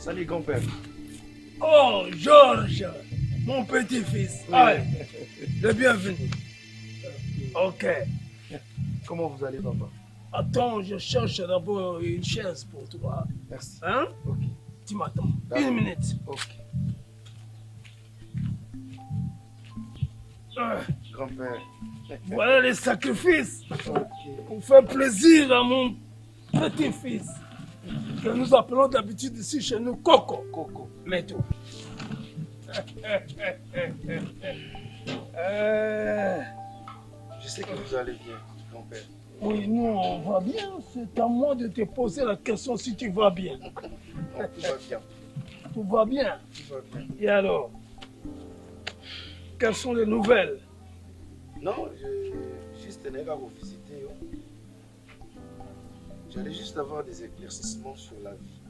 Salut, grand-père. Oh, Georges, mon petit-fils. Oui. Allez, le bienvenu. Ok. Comment vous allez, papa? Attends, je cherche d'abord une chaise pour toi. Merci. Hein? Ok. Tu m'attends. D'accord. 1 minute. Ok. Ah, Grand-père. voilà les sacrifices Ok. pour faire plaisir à mon petit-fils. Que nous appelons d'habitude ici chez nous Coco. Coco. Mais tout. Je sais que vous allez bien, grand-père. Oui, nous on va bien. C'est à moi de te poser la question si tu vas bien. Non, tout va bien. Tout va bien. Tout va bien. Et alors, quelles sont les nouvelles? Non, je juste tenais à vous visiter. Oh. J'allais juste avoir des éclaircissements sur la vie.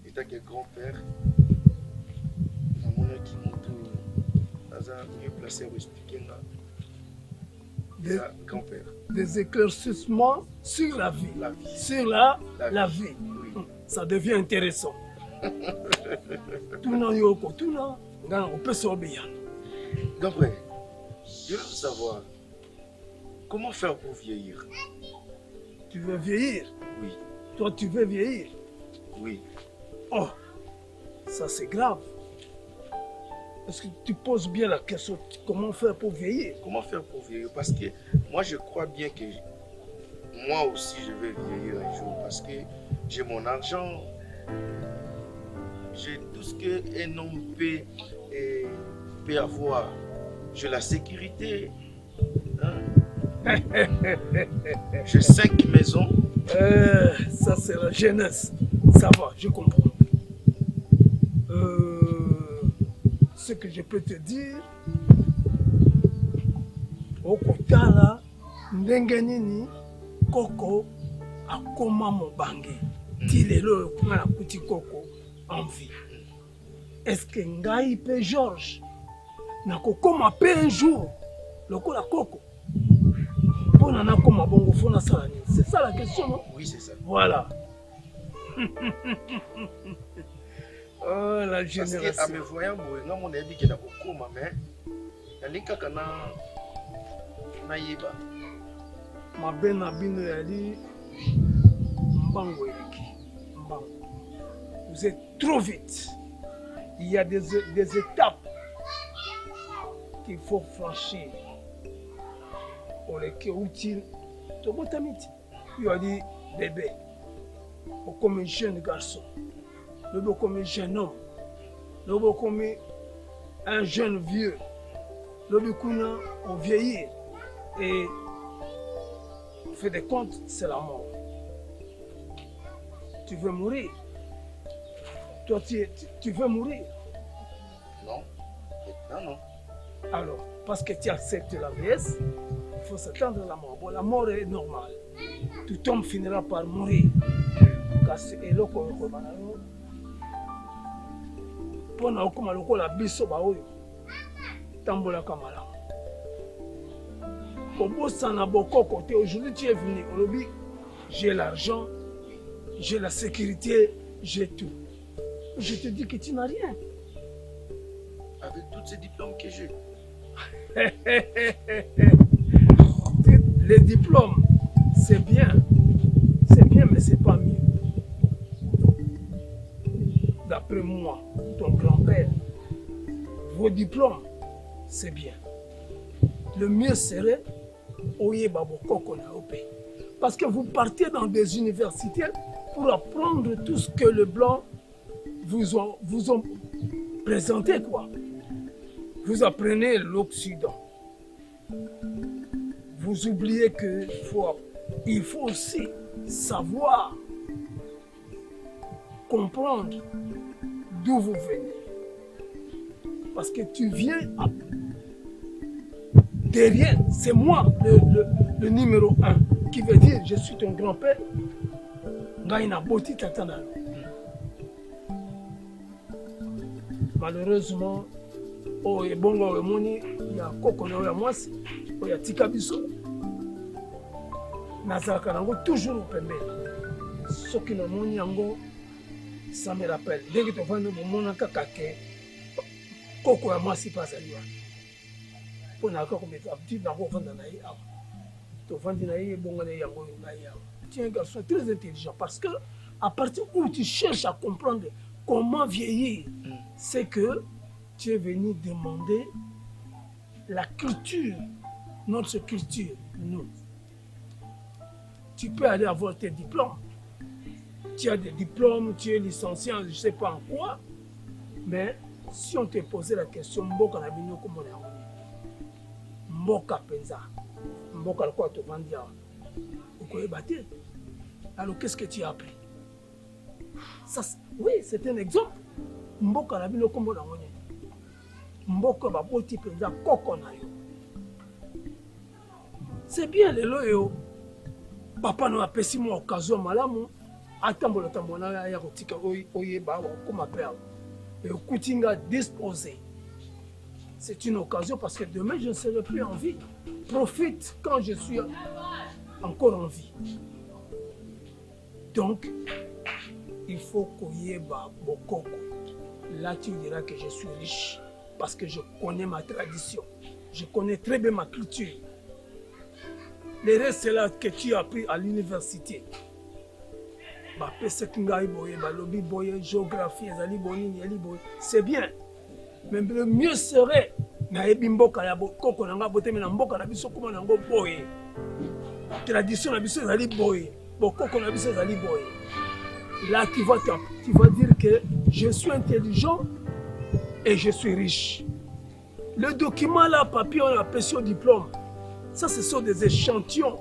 Étant que grand-père, mon qui monte mieux placé pour expliquer ça, grand-père. Des éclaircissements sur la vie. La vie. Sur la vie. Oui. Ça devient intéressant. Tout le yoko, tout le on peut s'obéir. Grand-père, je veux savoir comment faire pour vieillir. Tu veux vieillir? Oui, Toi, tu veux vieillir? oui. Oh, ça c'est grave. Est-ce que tu poses bien la question, comment faire pour vieillir? Comment faire pour vieillir? Parce que moi, je crois bien que moi aussi, je vais vieillir un jour. Parce que j'ai mon argent, j'ai tout ce qu'un homme peut avoir. J'ai la sécurité. Hein? J'ai 5 maisons. Ça c'est la jeunesse. Ça va, je comprends. Ce que je peux te dire, au kotala ndenge nini Coco akoma mobange ti lelo nga na kuti Coco en vie. Est-ce que ngai pe Georges nakokoma pe un jour lokola Coco mpona nakoma bongo fo nasala nini? C'est ça la question, non? Oui, c'est ça. Voilà. Oh, la Parce que à génération. me voyant, moi, mon avis que nakokoma, mais nalika kana nayiba. Mabe na bino yali mbango eleki. Mbango. Vous êtes trop vite. Il y a des étapes qu'il faut franchir. Oleki outil. Tobotamiti. Il a dit bébé. Comme un jeune garçon. Le comme un jeune homme. Le comme un jeune vieux. Le kuna on vieillit. Et au fait des comptes, c'est la mort. Tu veux mourir. Toi, tu veux mourir. Non, maintenant non. Alors, parce que tu acceptes la vieillesse, il faut s'attendre à la mort. Bon, la mort est normale. Tout homme finira par mourir. Kasi eloko ekobana yo mpona okoma lokola biso baoyo tambolaka malamu kobosana bokoko te. Aujourd'hui tu es venu olobi j'ai l'argent, j'ai la sécurité, j'ai tout. Je te dis que tu n'as rien. Avec tous ces diplômes que j'ai. Les diplômes, c'est bien, mais c'est pas mieux. D'après moi, ton grand-père, vos diplômes, c'est bien. Le mieux serait parce que vous partez dans des universités pour apprendre tout ce que les Blancs vous ont présenté, quoi. Vous apprenez l'Occident. Vous oubliez qu'il faut aussi savoir comprendre d'où vous venez. Parce que tu viens de rien. C'est moi le numéro 1 qui veut dire je suis ton grand-père. Malheureusement, il y a Coco na mwasi, il y a tika biso. Nazalaka nango toujours pembeni. Soki na moni yango Ça me rappelle. Dès que tu vas nous montrer kakake, koko ya moi si pas à lui. Pour n'a pas comme tu n'as pas vendu naïe. Tu vas vendre naïe bon naïe yango naïe. Tu es un garçon très intelligent parce que à partir où tu cherches à comprendre comment vieillir, c'est que tu es venu demander la culture, notre culture, nous. Tu peux aller avoir tes diplômes. Tu as des diplômes, tu es licencié en je ne sais pas en quoi, mais si on te posait la question, Mboka na bino comment on est, Mboka penza, Mboka quoi te vendia, alors qu'est-ce que tu as appris? Ça, oui, c'est un exemple. Mboka na bino comment on est, Mboka ba boti penza koko na yo. C'est bien les loyo. Papa nous a payé mon occasion malamu. Attends, tambola ya kotika oyeba comme appel. Et Koutinga disposé. C'est une occasion parce que demain je ne serai plus en vie. Profite quand je suis encore en vie. Donc, il faut koyeba bokoko. Là tu diras que je suis riche parce que je connais ma tradition. Je connais très bien ma culture. Le reste, c'est là que tu as appris à l'université. C'est bien. Mais le mieux serait tradition. Là, tu vas dire que je suis intelligent et je suis riche. Le document là, papier, on appelle sur diplôme. Ça, ce sont des échantillons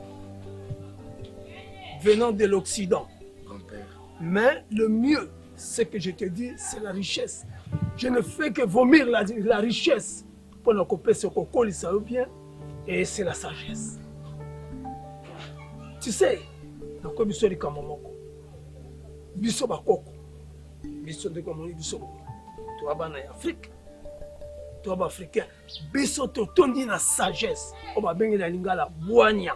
venant de l'Occident. Mais le mieux, ce que je te dis, c'est la richesse. Je ne fais que vomir la richesse pour nous couper ce coco, ça va bien, et c'est la sagesse. Tu sais, dans le biso de Kamamoko, biso bakoko, biso de Kamamoko, biso tu vas en Afrique. Toi, africain, biso totondi na sagesse, on va bien la lingala boigna.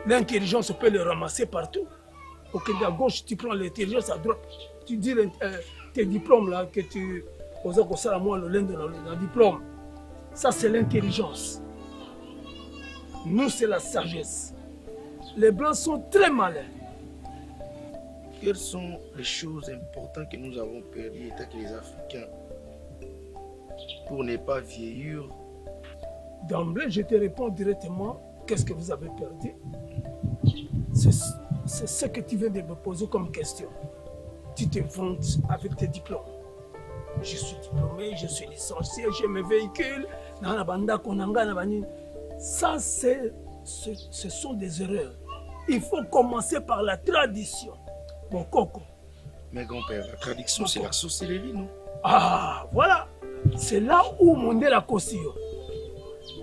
L'intelligence, on peut le ramasser partout. Ok, à gauche, tu prends l'intelligence, à droite, tu dis tes diplômes là, que tu aux ça moi le lundi dans le diplôme. Ça, c'est l'intelligence. Nous, c'est la sagesse. Les Blancs sont très malins. Quelles sont les choses importantes que nous avons perdues, étant que les Africains, pour ne pas vieillir? D'emblée, je te réponds directement, qu'est-ce que vous avez perdu? C'est ce que tu viens de me poser comme question. Tu te vantes avec tes diplômes. Je suis diplômé, je suis licencié, j'ai mes véhicules. Ça, ce sont des erreurs. Il faut commencer par la tradition. Bon, Coco. Mais grand-père, la tradition, c'est la sorcellerie, non? Ah, voilà. C'est là où Mandela Kosio.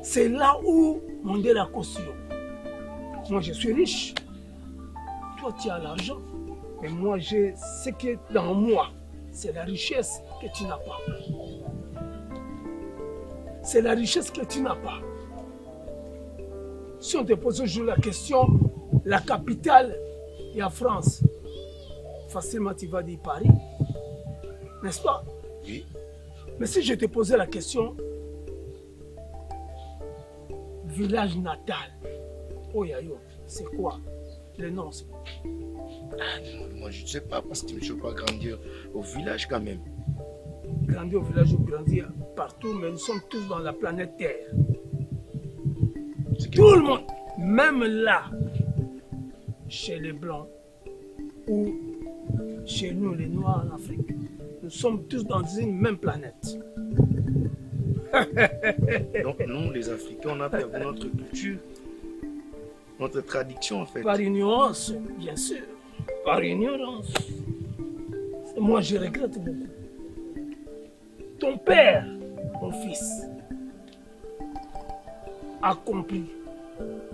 C'est là où Mandela Kosio. Moi, je suis riche. Toi, tu as l'argent. Mais moi, j'ai ce qui est dans moi. C'est la richesse que tu n'as pas. C'est la richesse que tu n'as pas. Si on te pose aujourd'hui la question, la capitale est en France. Facilement, tu vas dire Paris. N'est-ce pas? Oui. Mais si je te posais la question, village natal, Oyayo, c'est quoi le nom? Moi, je ne sais pas, parce que je ne veux pas grandir au village quand même. Grandir au village ou grandir partout, mais nous sommes tous dans la planète Terre. Tout le monde, même là, chez les Blancs ou chez nous, les Noirs en Afrique, nous sommes tous dans une même planète. Donc nous, les Africains, on a perdu notre culture, notre tradition en fait. Par ignorance, bien sûr. Par ignorance. Moi, je regrette beaucoup. Ton père, mon fils, a compris.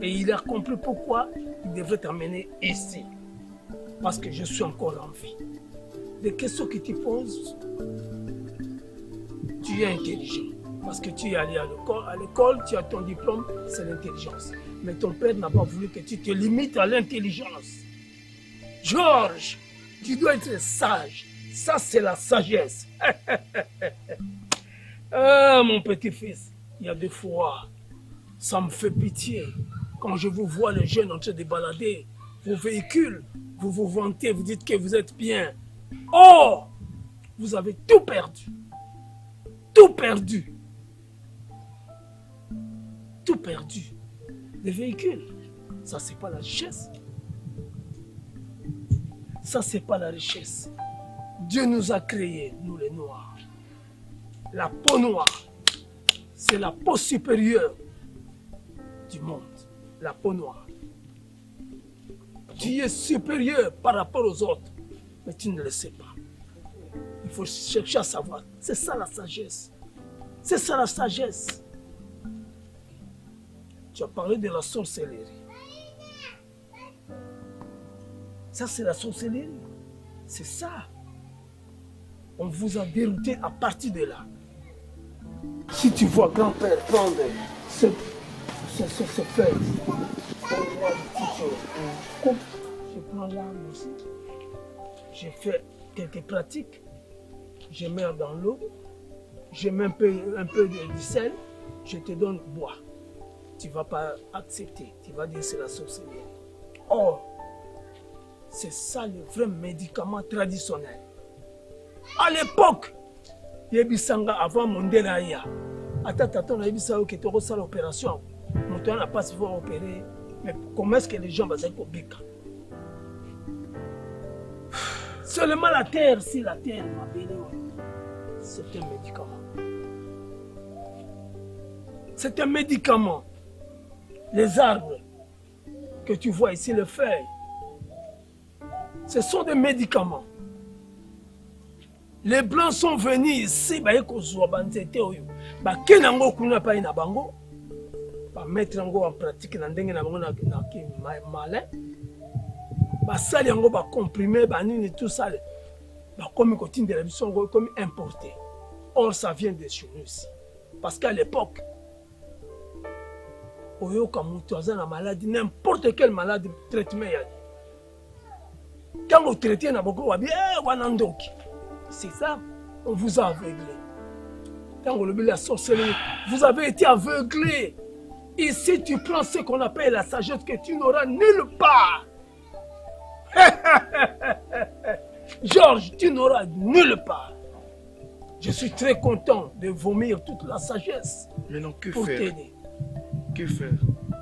Et il a compris pourquoi il devrait t'amener ici. Parce que je suis encore en vie. Les questions que tu poses, tu es intelligent. Parce que tu es allé à l'école, tu as ton diplôme, c'est l'intelligence. Mais ton père n'a pas voulu que tu te limites à l'intelligence. Georges, Tu dois être sage. Ça, c'est la sagesse. Ah, mon petit-fils, il y a des fois, ça me fait pitié. Quand je vous vois les jeunes en train de balader vos véhicules, vous vous vantez, vous dites que vous êtes bien. Oh, vous avez tout perdu. Tout perdu. Tout perdu. Les véhicules, ça, c'est pas la richesse. Ça, c'est pas la richesse. Dieu nous a créés, nous les Noirs. La peau noire, c'est la peau supérieure du monde. La peau noire. Tu es supérieur par rapport aux autres, mais tu ne le sais pas. Il faut chercher à savoir. C'est ça la sagesse. C'est ça la sagesse. Tu as parlé de la sorcellerie. Ça, c'est la sorcellerie. C'est ça. On vous a dérouté à partir de là. Si tu vois grand-père prendre ce feuille, je prends l'arme aussi. Je fais quelques pratiques. Je mets dans l'eau. Je mets un peu de sel. Je te donne bois. Tu ne vas pas accepter. Tu vas dire c'est la sorcellerie. Or, c'est ça le vrai médicament traditionnel. À l'époque, Yebisanga avant Mondela ya. Attends, Yebisanga qui était à l'opération. Mon n'a pas si faut opérer. Mais comment est-ce que les gens vont être au Bika? Seulement la terre, si la terre m'a béni, c'est un médicament. C'est un médicament. Les arbres que tu vois ici, les feuilles, ce sont des médicaments. Les Blancs sont venus ici, ils mettre en pratique malin. Basali yango ba comprimé banini tout ça ba comme cotine de la mission comme importé. Or ça vient de chez nous ici. Parce qu'à l'époque oyoka mutu aza na maladie n'importe quelle maladie traitement ya. Quand vous traitez na boko wa bien wanandoki. C'est ça, on vous a aveuglé. Quand vous le la sorcellerie, vous avez été aveuglé. Ici tu prends ce qu'on appelle la sagesse que tu n'auras nulle part. Georges, tu n'auras nulle part. Je suis très content de vomir toute la sagesse. Mais non, que pour faire? t'aider. Que faire?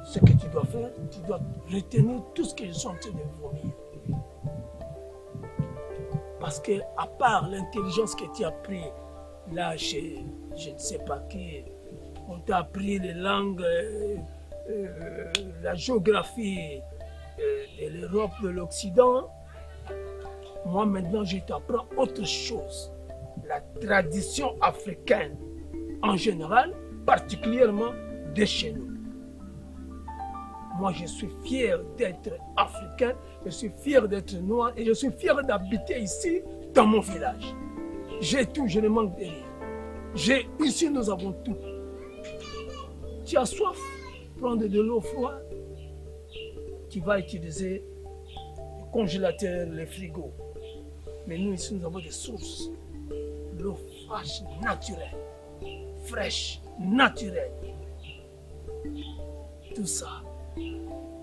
Ce que tu dois faire, tu dois retenir tout ce que je suis en train de vomir. Parce que, à part l'intelligence que tu as pris, là, chez je ne sais pas qui, on t'a appris les langues, la géographie de l'Europe, de l'Occident. Moi, maintenant, je t'apprends autre chose. La tradition africaine, en général, particulièrement de chez nous. Moi, je suis fier d'être africain, je suis fier d'être noir et je suis fier d'habiter ici, dans mon village. J'ai tout, je ne manque de rien. Ici, nous avons tout. Tu as soif, prendre de l'eau froide, tu vas utiliser le congélateur, le frigo. Mais nous, ici, nous avons des sources. L'eau fraîche, naturelle. Fraîche, naturelle. Tout ça.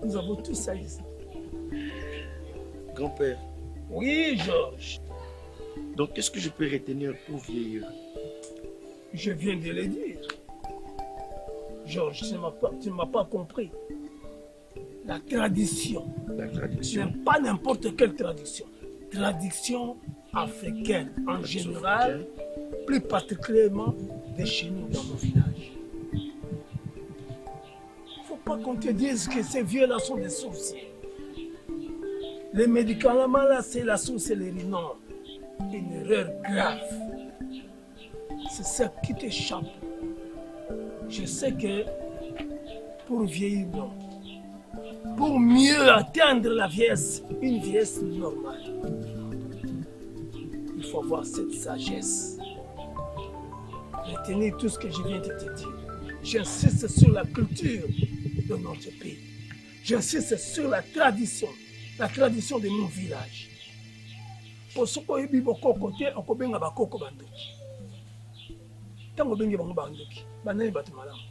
Nous avons tout ça ici. Grand-père. Oui, Georges. Donc, qu'est-ce que je peux retenir pour vieillir? Je viens de le dire. Georges, tu ne m'as pas compris. La tradition. La tradition. Pas n'importe quelle tradition. Tradition africaine en général, plus particulièrement de chez nous dans nos villages. Pas qu'on te dise que ces vieux-là sont des sorciers. Les médicaments là, c'est la sorcellerie. Non, une erreur grave. C'est ça qui t'échappe. Je sais que pour vieillir, non. Pour mieux atteindre la vieillesse, une vieillesse normale, il faut avoir cette sagesse. Retenir tout ce que je viens de te dire. J'insiste sur la culture de notre pays. J'insiste sur la tradition de mon village. po soko yebi bokoko te okobenga bakoko bandoki ntango obenge bango bandoki banani bato malamu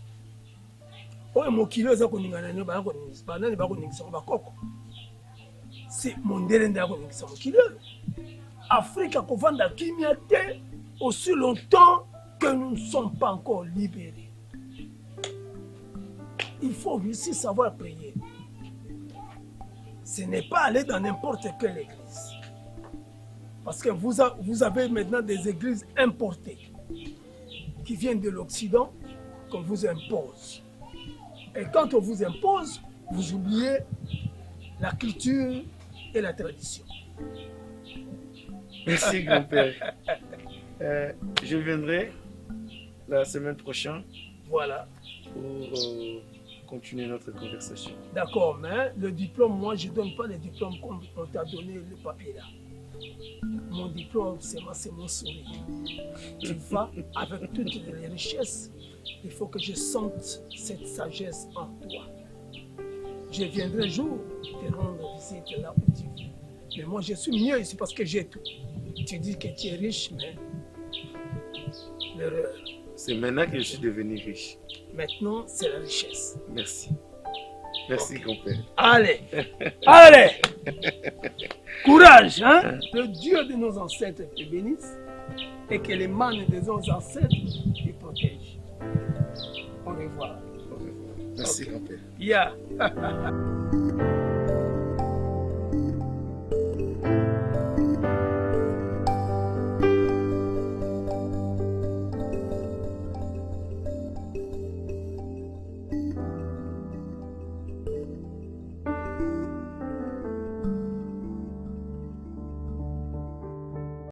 oyo mokili oza koningana nio banani bakoningisa ngo bakoko si mondele nde akoningisa mokili oyo Afrique akovanda kimia te aussi longtemps que nous ne sommes pas encore libérés. Il faut aussi savoir prier. Ce n'est pas aller dans n'importe quelle église. Parce que vous avez maintenant des églises importées qui viennent de l'Occident qu'on vous impose. Et quand on vous impose, vous oubliez la culture et la tradition. Merci, grand-père. Je viendrai la semaine prochaine. Voilà. Pour continuer notre conversation. D'accord, mais le diplôme, moi, je ne donne pas le diplôme comme on t'a donné le papier là. Mon diplôme, c'est mon sourire. Tu vas avec toutes les richesses. Il faut que je sente cette sagesse en toi. Je viendrai un jour te rendre visite là où tu vis. Mais moi, je suis mieux ici parce que j'ai tout. Tu dis que tu es riche, mais l'erreur. C'est maintenant que je suis devenu riche. Maintenant, c'est la richesse. Merci. Merci, okay. Grand-père. Allez, allez. Courage, hein? Le Dieu de nos ancêtres te bénisse et que les manes de nos ancêtres te protègent. Au revoir. Au revoir. Merci, okay. Grand-père. Yeah.